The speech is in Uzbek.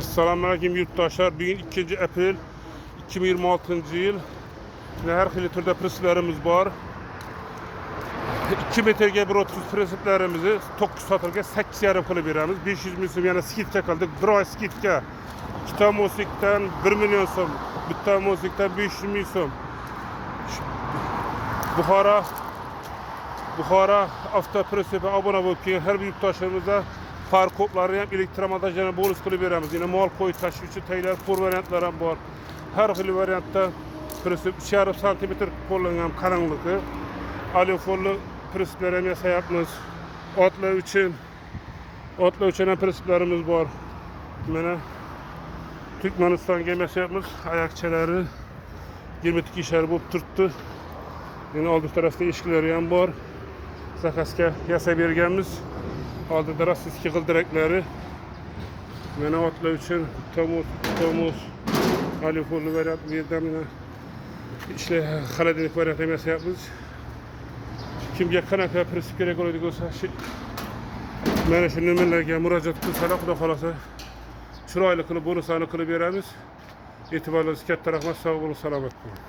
Assalamualaikum yurttaşlar. Bugün 2 April 2026 yıl. Her xil türde prensiplerimiz var. 2 metrege 1.30 prensiplerimizi 9 satırga 8,5 kılıp veremiz. 500 000 so'm yana skidka qildik. Bir oy skidka. 2 mosikdan 1 milyon so'm. Bitta mosikdan 500 000 so'm. Buxara avtopresipe abone bo'lib kelgan har bir yurtdoshimizga farkopları ham elektromontajlarni bonus qilib beramiz. Yine mol qo'y tashish uchun tayyor for variantlar ham bor. Har xil variantda prensip 3,5 cm qo'llangan qalinligi, alyuminli prensiplar ham yasayapmiz. Otlar uchun ham prensiplarimiz bor. Mana Turkmanistonga yasayapmiz. Oyaqchalari 22 ishar bo'lib turibdi. Yine oldi tarafta eshiklari ham bor. Zakazga yasab berganmiz. Oldida rossiyskiy g'ildirakları. Mana otlar uchun tomos alyuminli variant bu yerda mana ishlar xolodilnik variant ham yasayapmiz. Kimga qanaqa prinsip kerak bo'ladigan bo'lsa, mana shu nomerlarga murojaat qilsalar, xudo xolasa chiroyli qilib bonuslarni qilib beramiz. E'tiboringiz katta rahmat, sog' bo'ling, salomat bo'ling.